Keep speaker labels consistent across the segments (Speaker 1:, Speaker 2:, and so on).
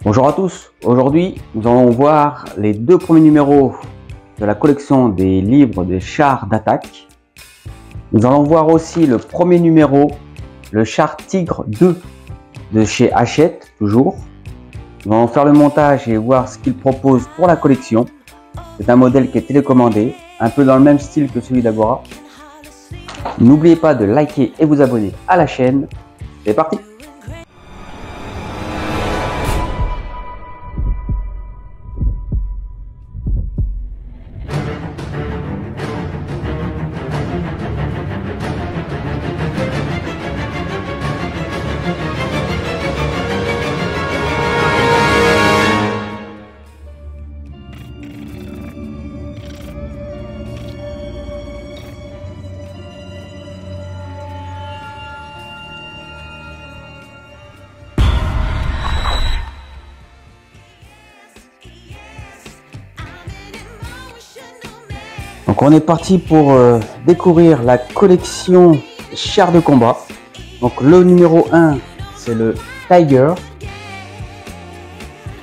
Speaker 1: Bonjour à tous, aujourd'hui nous allons voir les deux premiers numéros de la collection des livres des chars d'attaque. Nous allons voir aussi le premier numéro, le char Tigre 2 de chez Hachette, toujours. Nous allons faire le montage et voir ce qu'il propose pour la collection. C'est un modèle qui est télécommandé, un peu dans le même style que celui d'Agora. N'oubliez pas de liker et vous abonner à la chaîne. C'est parti! Donc on est parti pour découvrir la collection chars de combat. Donc le numéro 1 c'est le Tiger.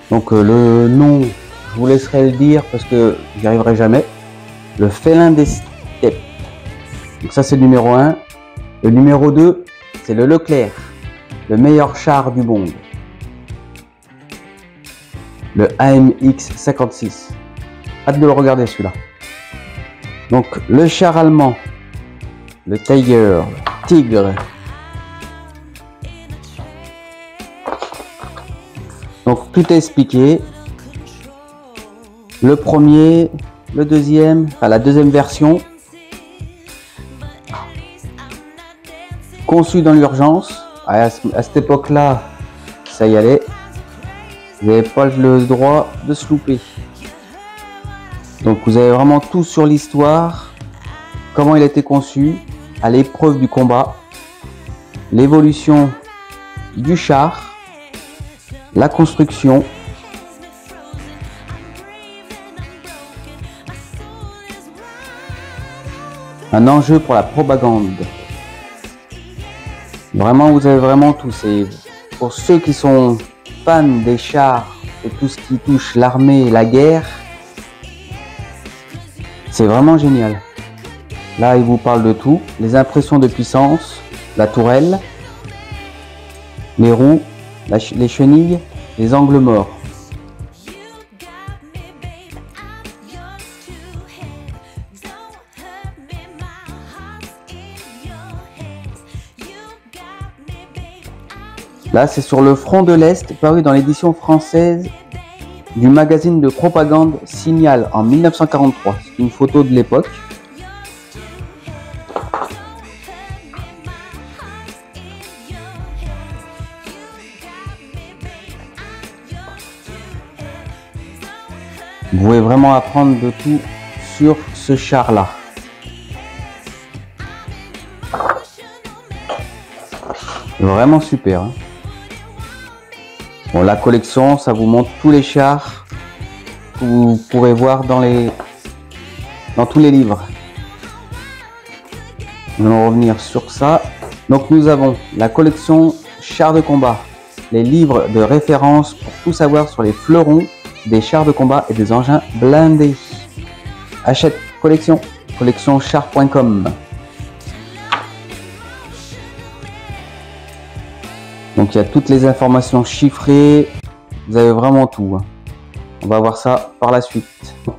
Speaker 1: Donc le nom je vous laisserai le dire parce que j'y arriverai jamais. Le félin des steppes. Donc ça c'est le numéro 1. Le numéro 2 c'est le Leclerc, le meilleur char du monde. Le AMX 56. Hâte de le regarder celui-là. Donc le char allemand, le Tiger, le Tigre. Donc tout est expliqué. Le premier, le deuxième, enfin la deuxième version. Conçu dans l'urgence. À cette époque-là, ça y allait. Vous n'avez pas le droit de se louper. Donc vous avez vraiment tout sur l'histoire, comment il a été conçu, à l'épreuve du combat, l'évolution du char, la construction, un enjeu pour la propagande. Vraiment, vous avez vraiment tout. C'est pour ceux qui sont fans des chars et tout ce qui touche l'armée et la guerre. C'est vraiment génial. Là, il vous parle de tout. Les impressions de puissance, la tourelle, les roues, les chenilles, les angles morts. Là, c'est sur le front de l'Est, paru dans l'édition française du magazine de propagande Signal en 1943. C'est une photo de l'époque. Vous pouvez vraiment apprendre de tout sur ce char-là. Vraiment super. Hein. Bon, la collection, ça vous montre tous les chars que vous pourrez voir dans tous les livres. Nous allons revenir sur ça. Donc nous avons la collection chars de combat, les livres de référence pour tout savoir sur les fleurons des chars de combat et des engins blindés. Hachette collection, collectionchar.com. Donc il y a toutes les informations chiffrées, vous avez vraiment tout. On va voir ça par la suite.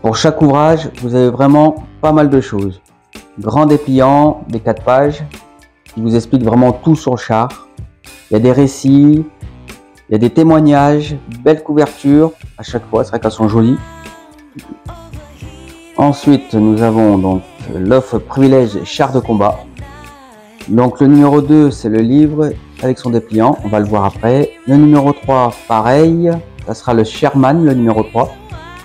Speaker 1: Pour chaque ouvrage, vous avez vraiment pas mal de choses. Grand dépliant, des 4 pages, qui vous expliquent vraiment tout sur le char. Il y a des récits, il y a des témoignages, belle couverture à chaque fois, c'est vrai qu'elles sont jolies. Ensuite, nous avons donc l'offre privilège chars de combat. Donc le numéro 2, c'est le livre avec son dépliant, on va le voir après. Le numéro 3, pareil, ça sera le Sherman, le numéro 3.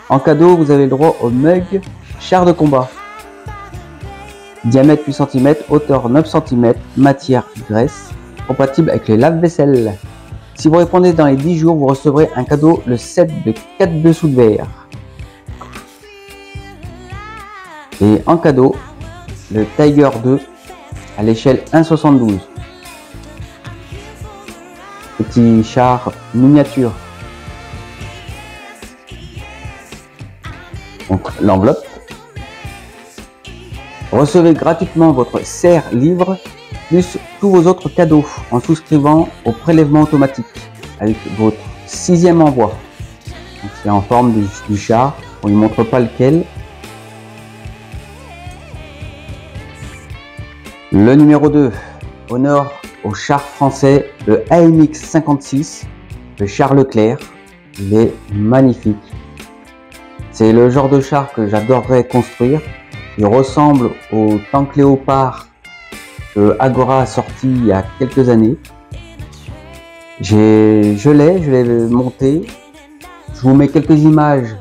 Speaker 1: En cadeau, vous avez le droit au mug char de combat. Diamètre 8 cm, hauteur 9 cm, matière graisse, compatible avec les lave-vaisselle. Si vous répondez dans les 10 jours, vous recevrez un cadeau, le set de 4 dessous de verre. Et en cadeau, le Tiger 2 à l'échelle 1,72. Petit char miniature. l'enveloppe. Recevez gratuitement votre serre-livre plus tous vos autres cadeaux en souscrivant au prélèvement automatique avec votre 6e envoi. C'est en forme du char, on ne montre pas lequel. Le numéro 2, honneur au char français, le AMX 56 de Charles Leclerc. Il est magnifique. C'est le genre de char que j'adorerais construire. Il ressemble au tank Léopard que Agora a sorti il y a quelques années. Je l'ai monté. Je vous mets quelques images.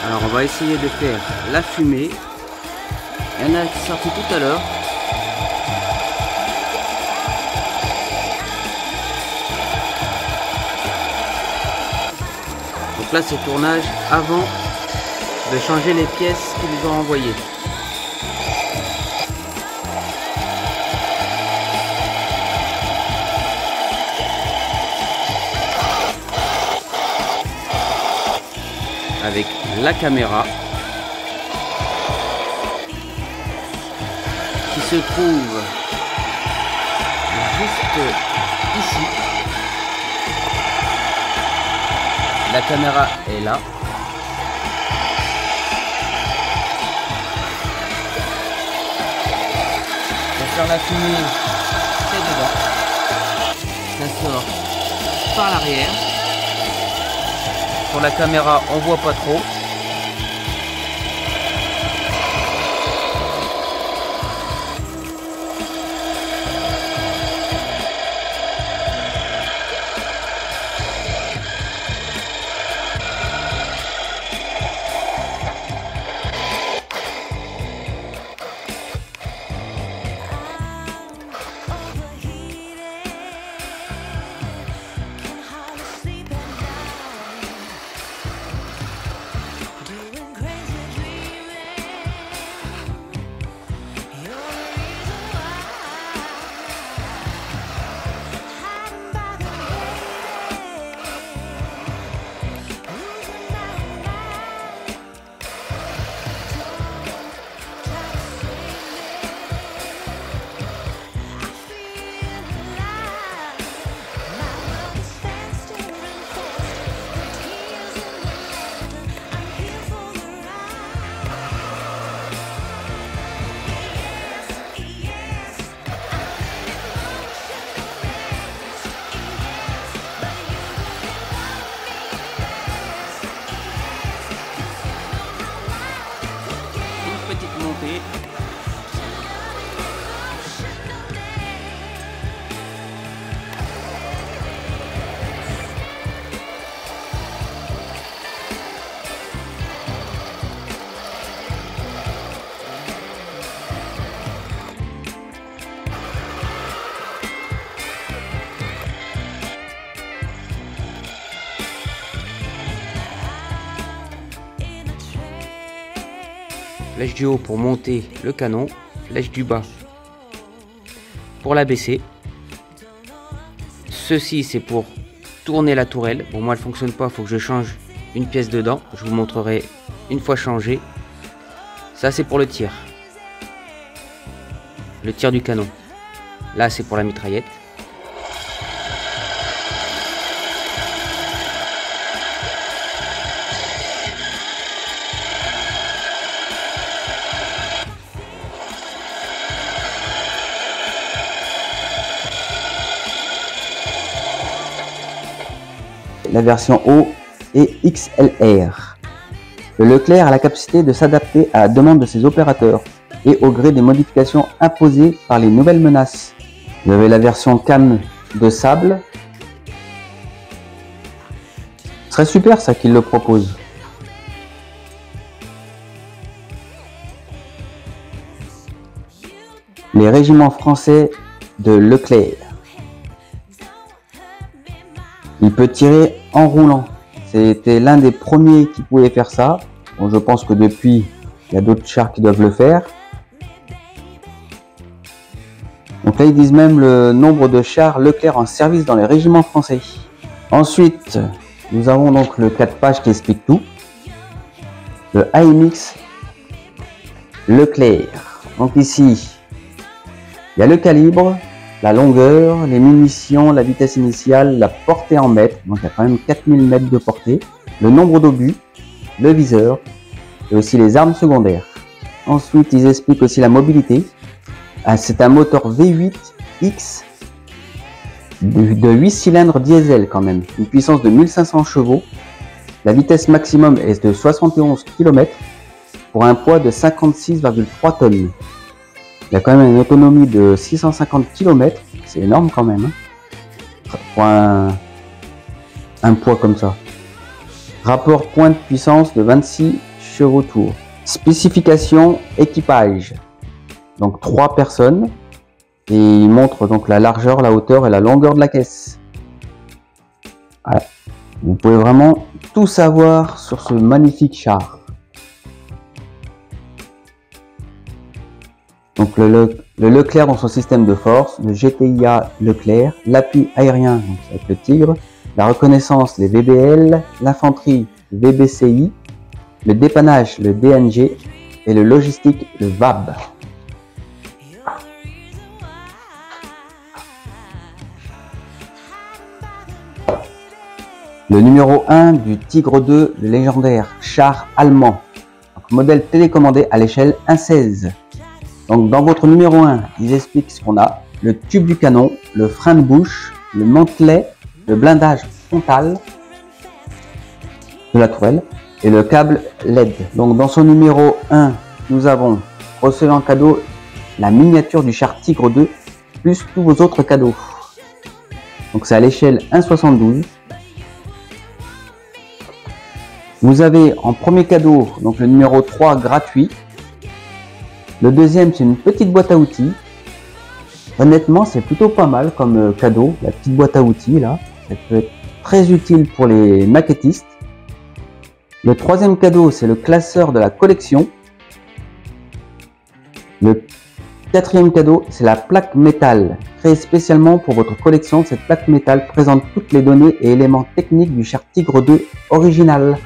Speaker 1: Alors on va essayer de faire la fumée. Il y en a qui est sorti tout à l'heure. Donc là c'est tournage avant de changer les pièces qu'ils ont envoyées. Avec la caméra qui se trouve juste ici. La caméra est là. Pour faire la fumée, c'est dedans. Ça sort par l'arrière. Pour la caméra, on voit pas trop. Montée. Flèche du haut pour monter le canon, flèche du bas pour l'abaisser. Ceci c'est pour tourner la tourelle. Bon, moi elle fonctionne pas, il faut que je change une pièce dedans. Je vous montrerai une fois changé. Ça c'est pour le tir du canon. Là, c'est pour la mitraillette. La version O et XLR. Le Leclerc a la capacité de s'adapter à la demande de ses opérateurs et au gré des modifications imposées par les nouvelles menaces. Vous avez la version cam de sable. Ce serait super ça qu'il le propose. Les régiments français de Leclerc. Il peut tirer en roulant. C'était l'un des premiers qui pouvait faire ça. Bon, je pense que depuis, il y a d'autres chars qui doivent le faire. Donc là, ils disent même le nombre de chars Leclerc en service dans les régiments français. Ensuite, nous avons donc le 4 pages qui explique tout. Le AMX Leclerc. Donc ici, il y a le calibre, la longueur, les munitions, la vitesse initiale, la portée en mètres, donc il y a quand même 4000 mètres de portée, le nombre d'obus, le viseur et aussi les armes secondaires. Ensuite, ils expliquent aussi la mobilité. C'est un moteur V8X de 8 cylindres diesel quand même, une puissance de 1500 chevaux. La vitesse maximum est de 71 km pour un poids de 56,3 tonnes. Il y a quand même une autonomie de 650 km, c'est énorme quand même, hein, pour un poids comme ça. Rapport point de puissance de 26 chevaux tour. Spécification équipage. Donc 3 personnes. Et il montre donc la largeur, la hauteur et la longueur de la caisse. Voilà. Vous pouvez vraiment tout savoir sur ce magnifique char. Donc le Leclerc dans son système de force, le GTIA Leclerc, l'appui aérien, donc avec le Tigre, la reconnaissance, les VBL, l'infanterie, le VBCI, le dépannage, le DNG et le logistique, le VAB. Le numéro 1 du Tigre 2, le légendaire char allemand, donc modèle télécommandé à l'échelle 1/16. Donc dans votre numéro 1, ils expliquent ce qu'on a, le tube du canon, le frein de bouche, le mantelet, le blindage frontal de la tourelle et le câble LED. Donc dans son numéro 1, nous avons reçu en cadeau la miniature du char Tigre 2 plus tous vos autres cadeaux. Donc c'est à l'échelle 1/72. Vous avez en premier cadeau donc le numéro 3 gratuit. Le deuxième, c'est une petite boîte à outils. Honnêtement, c'est plutôt pas mal comme cadeau, la petite boîte à outils là. Ça peut être très utile pour les maquettistes. Le troisième cadeau, c'est le classeur de la collection. Le quatrième cadeau, c'est la plaque métal. Créée spécialement pour votre collection, cette plaque métal présente toutes les données et éléments techniques du char Tigre 2 original.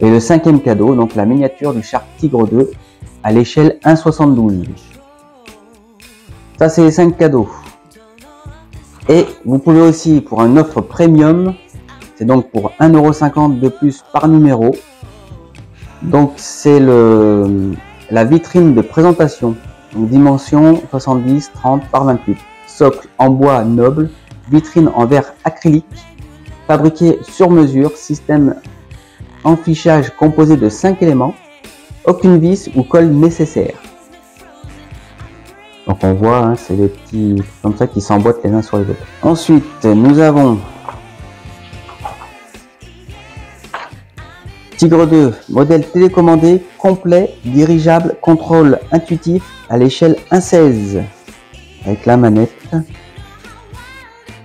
Speaker 1: Et le cinquième cadeau, donc la miniature du char Tigre 2 à l'échelle 1/72. Ça, c'est les 5 cadeaux. Et vous pouvez aussi, pour une offre premium, c'est donc pour 1,50 € de plus par numéro. Donc c'est la vitrine de présentation. Donc dimension 70-30 par 28. Socle en bois noble, vitrine en verre acrylique, fabriqué sur mesure, système en fichage composé de 5 éléments, aucune vis ou colle nécessaire. Donc on voit, hein, c'est des petits comme ça qui s'emboîtent les uns sur les autres. Ensuite, nous avons Tigre 2, modèle télécommandé, complet, dirigeable, contrôle intuitif à l'échelle 1/16 avec la manette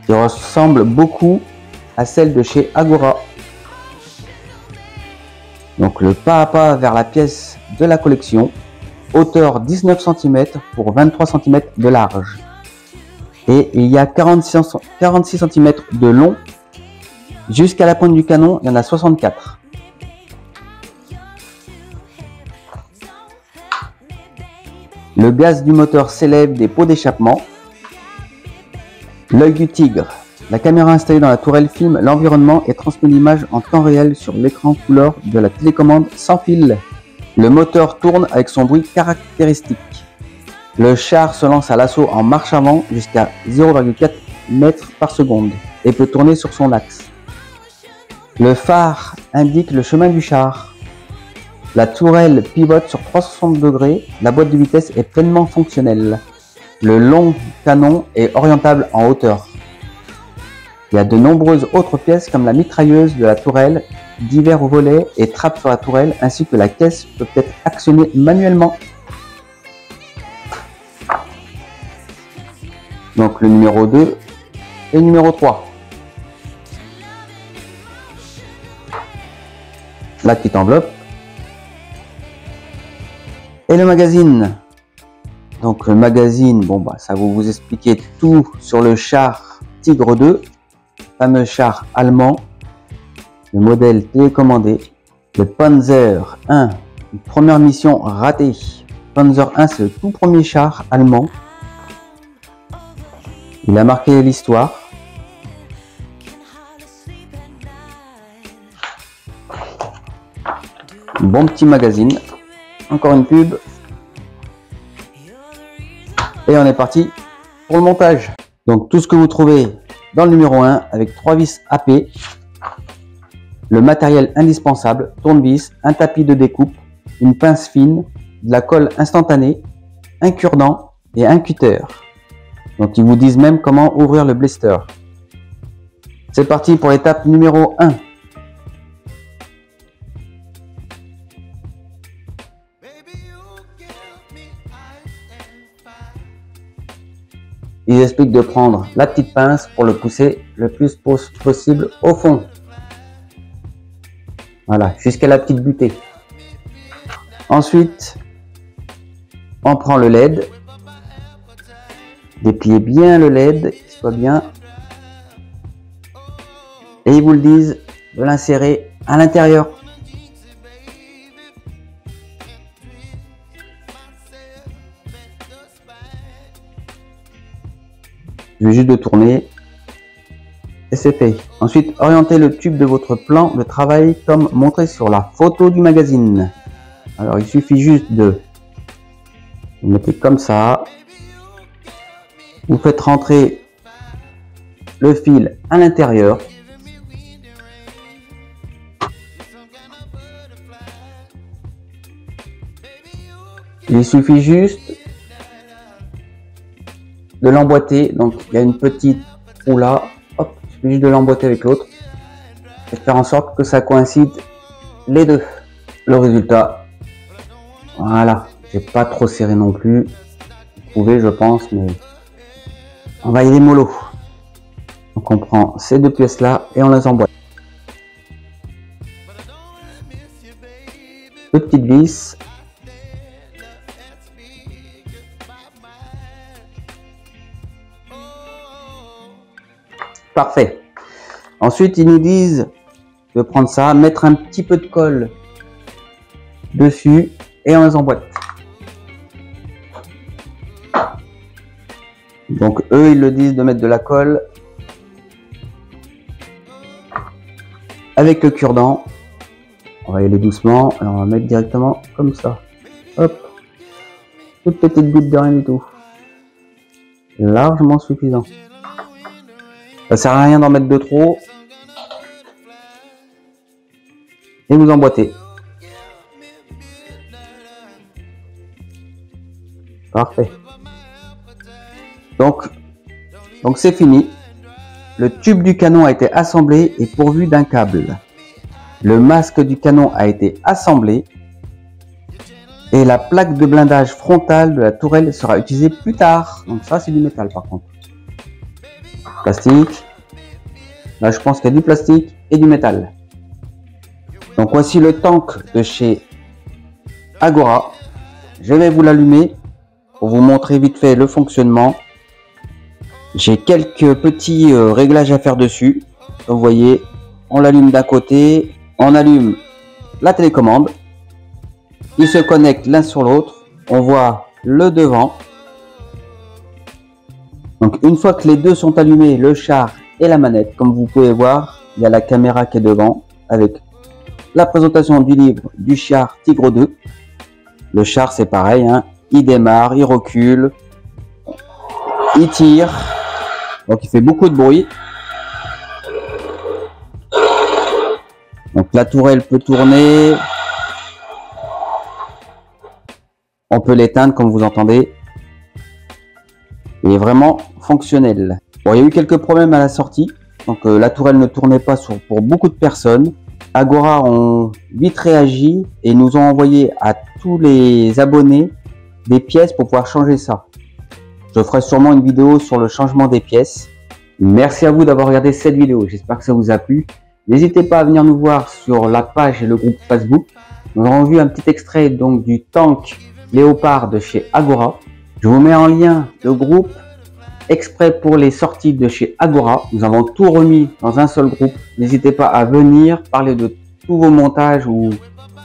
Speaker 1: qui ressemble beaucoup à celle de chez Agora. Donc le pas à pas vers la pièce de la collection, hauteur 19 cm pour 23 cm de large. Et il y a 46 cm de long, jusqu'à la pointe du canon, il y en a 64. Le gaz du moteur s'élève des pots d'échappement. L'œil du tigre. La caméra installée dans la tourelle filme l'environnement et transmet l'image en temps réel sur l'écran couleur de la télécommande sans fil. Le moteur tourne avec son bruit caractéristique. Le char se lance à l'assaut en marche avant jusqu'à 0,4 mètres par seconde et peut tourner sur son axe. Le phare indique le chemin du char. La tourelle pivote sur 360 degrés. La boîte de vitesse est pleinement fonctionnelle. Le long canon est orientable en hauteur. Il y a de nombreuses autres pièces comme la mitrailleuse de la tourelle, divers volets et trappes sur la tourelle, ainsi que la caisse peut être actionnée manuellement. Donc le numéro 2 et le numéro 3. La petite enveloppe. Et le magazine. Donc le magazine, bon bah ça va vous expliquer tout sur le char Tigre 2, fameux char allemand, le modèle télécommandé, le Panzer 1, une première mission ratée. Panzer 1, c'est le tout premier char allemand. Il a marqué l'histoire. Bon petit magazine. Encore une pub. Et on est parti pour le montage. Donc tout ce que vous trouvez dans le numéro 1 avec 3 vis AP, le matériel indispensable, tournevis, un tapis de découpe, une pince fine, de la colle instantanée, un cure-dent et un cutter. Donc ils vous disent même comment ouvrir le blister. C'est parti pour l'étape numéro 1. Ils expliquent de prendre la petite pince pour le pousser le plus possible au fond. Voilà, jusqu'à la petite butée. Ensuite, on prend le LED. Dépliez bien le LED, qu'il soit bien. Et ils vous le disent de l'insérer à l'intérieur. Je vais juste de tourner et c'est fait. Ensuite, orientez le tube de votre plan de travail comme montré sur la photo du magazine. Alors, il suffit juste de vous mettez comme ça. Vous faites rentrer le fil à l'intérieur. Il suffit juste de l'emboîter. Donc il y a une petite trou là. Hop, il suffit juste de l'emboîter avec l'autre et faire en sorte que ça coïncide les deux. Le résultat, voilà. J'ai pas trop serré non plus. Vous pouvez, je pense, mais on va y aller mollo. Donc on prend ces deux pièces là et on les emboîte. Deux petites vis. Parfait. Ensuite, ils nous disent de prendre ça, mettre un petit peu de colle dessus et on les emboîte. Donc eux, ils le disent de mettre de la colle avec le cure-dent. On va y aller doucement et on va mettre directement comme ça. Hop. Toute petite goutte de rien du tout. Largement suffisant. Ça sert à rien d'en mettre de trop. Et vous emboîtez. Parfait. Donc c'est fini. Le tube du canon a été assemblé et pourvu d'un câble. Le masque du canon a été assemblé. Et la plaque de blindage frontale de la tourelle sera utilisée plus tard. Donc ça, c'est du métal par contre. Plastique. Là, je pense qu'il y a du plastique et du métal. Donc voici le tank de chez Agora. Je vais vous l'allumer pour vous montrer vite fait le fonctionnement. J'ai quelques petits réglages à faire dessus. Donc, vous voyez, on l'allume d'un côté, on allume la télécommande. Ils se connectent l'un sur l'autre. On voit le devant. Donc une fois que les deux sont allumés, le char et la manette, comme vous pouvez voir, il y a la caméra qui est devant avec la présentation du livre du char Tigre 2. Le char c'est pareil, hein, il démarre, il recule, il tire, donc il fait beaucoup de bruit. Donc la tourelle peut tourner, on peut l'éteindre comme vous entendez. Il est vraiment fonctionnel. Bon, il y a eu quelques problèmes à la sortie, donc la tourelle ne tournait pas pour beaucoup de personnes. Agora ont vite réagi et nous ont envoyé à tous les abonnés des pièces pour pouvoir changer ça. Je ferai sûrement une vidéo sur le changement des pièces. Merci à vous d'avoir regardé cette vidéo, j'espère que ça vous a plu. N'hésitez pas à venir nous voir sur la page et le groupe Facebook. Nous avons vu un petit extrait donc du tank Léopard de chez Agora. Je vous mets en lien le groupe exprès pour les sorties de chez Agora. Nous avons tout remis dans un seul groupe. N'hésitez pas à venir parler de tous vos montages ou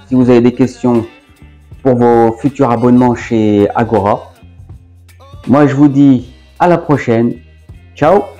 Speaker 1: si vous avez des questions pour vos futurs abonnements chez Agora. Moi je vous dis à la prochaine. Ciao!